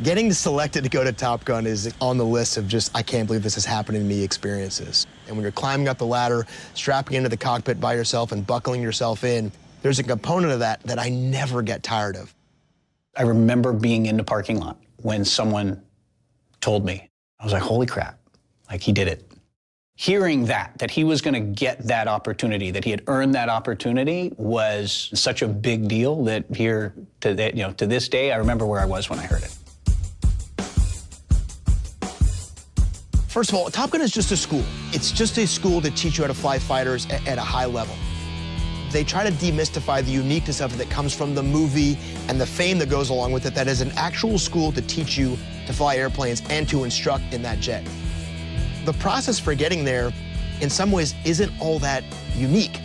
Getting selected to go to Top Gun is on the list of just, I can't believe this is happening to me experiences. And when you're climbing up the ladder, strapping into the cockpit by yourself and buckling yourself in, there's a component of that that I never get tired of. I remember being in the parking lot when someone told me. I was like, holy crap, like he did it. Hearing that he was gonna get that opportunity, that he had earned that opportunity was such a big deal that here, to this day, I remember where I was when I heard it. First of all, Top Gun is just a school. It's just a school to teach you how to fly fighters at a high level. They try to demystify the uniqueness of it that comes from the movie and the fame that goes along with it, that is an actual school to teach you to fly airplanes and to instruct in that jet. The process for getting there, in some ways, isn't all that unique.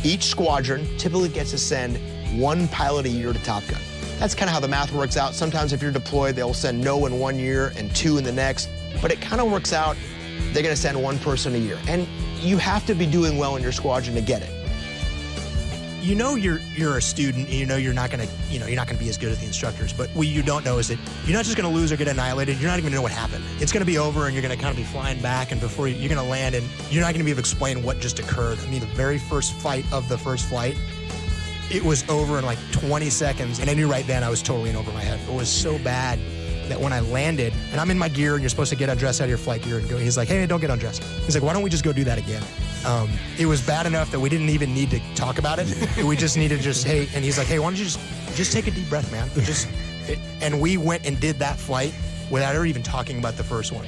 Each squadron typically gets to send one pilot a year to Top Gun. That's kind of how the math works out. Sometimes if you're deployed, they'll send no in 1 year and 2 in the next. But it kind of works out, they're going to send one person a year. And you have to be doing well in your squadron to get it. You know you're a student, and you know you're not going to be as good as the instructors. But what you don't know is that you're not just going to lose or get annihilated. You're not even going to know what happened. It's going to be over, and you're going to kind of be flying back, and before you're going to land, and you're not going to be able to explain what just occurred. I mean, the very first fight of the first flight, it was over in like 20 seconds, and I knew right then I was totally in over my head. It was so bad that when I landed, and I'm in my gear, and you're supposed to get undressed out of your flight gear and go, he's like, hey, don't get undressed. He's like, why don't we just go do that again? It was bad enough that we didn't even need to talk about it. We just needed to hey, and he's like, hey, why don't you just take a deep breath, man. And we went and did that flight without ever even talking about the first one.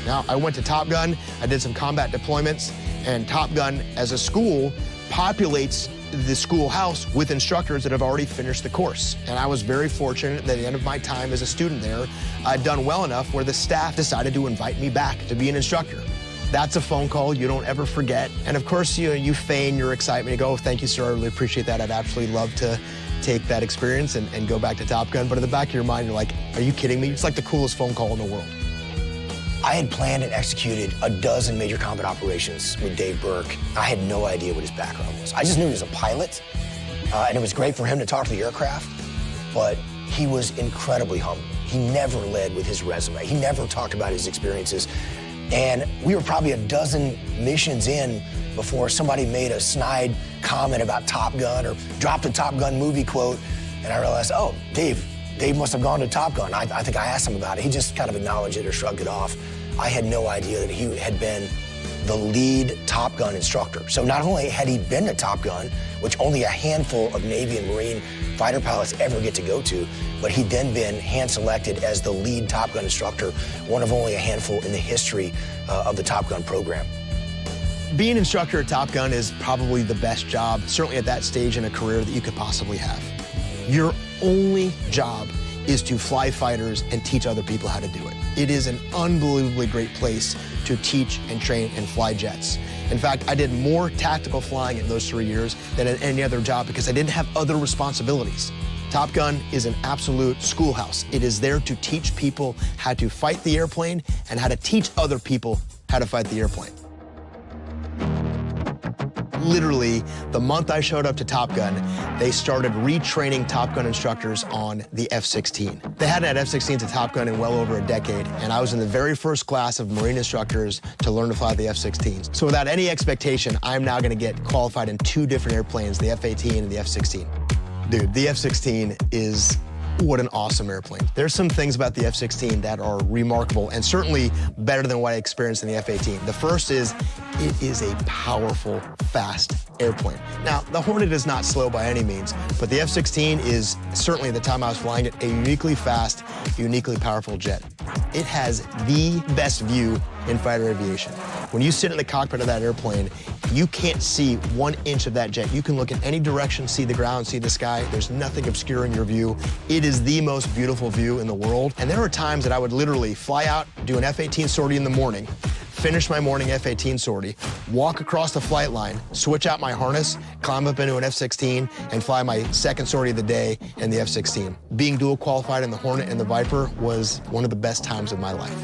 Now, I went to Top Gun, I did some combat deployments, and Top Gun, as a school, populates the schoolhouse with instructors that have already finished the course. And I was very fortunate that at the end of my time as a student there, I'd done well enough where the staff decided to invite me back to be an instructor. That's a phone call you don't ever forget. And of course, you feign your excitement. You go, oh, thank you, sir, I really appreciate that. I'd absolutely love to take that experience and go back to Top Gun. But in the back of your mind, you're like, are you kidding me? It's like the coolest phone call in the world. I had planned and executed a dozen major combat operations with Dave Berke. I had no idea what his background was. I just knew he was a pilot, and it was great for him to talk to the aircraft, but he was incredibly humble. He never led with his resume. He never talked about his experiences. And we were probably a dozen missions in before somebody made a snide comment about Top Gun or dropped a Top Gun movie quote, and I realized, oh, Dave must have gone to Top Gun. I think I asked him about it. He just kind of acknowledged it or shrugged it off. I had no idea that he had been the lead Top Gun instructor. So not only had he been to Top Gun, which only a handful of Navy and Marine fighter pilots ever get to go to, but he'd then been hand-selected as the lead Top Gun instructor, one of only a handful in the history of the Top Gun program. Being an instructor at Top Gun is probably the best job, certainly at that stage in a career, that you could possibly have. Your only job is to fly fighters and teach other people how to do it. It is an unbelievably great place to teach and train and fly jets. In fact, I did more tactical flying in those 3 years than at any other job because I didn't have other responsibilities. Top Gun is an absolute schoolhouse. It is there to teach people how to fight the airplane and how to teach other people how to fight the airplane. Literally, the month I showed up to Top Gun, they started retraining Top Gun instructors on the F-16. They hadn't had F-16s at Top Gun in well over a decade, and I was in the very first class of Marine instructors to learn to fly the F-16s. So without any expectation, I'm now gonna get qualified in 2 different airplanes, the F-18 and the F-16. Dude, the F-16 is what an awesome airplane. There's some things about the F-16 that are remarkable and certainly better than what I experienced in the F-18. The first is, it is a powerful, fast airplane. Now, the Hornet is not slow by any means, but the F-16 is, certainly at the time I was flying it, a uniquely fast, uniquely powerful jet. It has the best view in fighter aviation. When you sit in the cockpit of that airplane, you can't see 1 inch of that jet. You can look in any direction, see the ground, see the sky. There's nothing obscuring your view. It is the most beautiful view in the world. And there are times that I would literally fly out, do an F-18 sortie in the morning, finish my morning F-18 sortie, walk across the flight line, switch out my harness, climb up into an F-16, and fly my second sortie of the day in the F-16. Being dual qualified in the Hornet and the Viper was one of the best times of my life.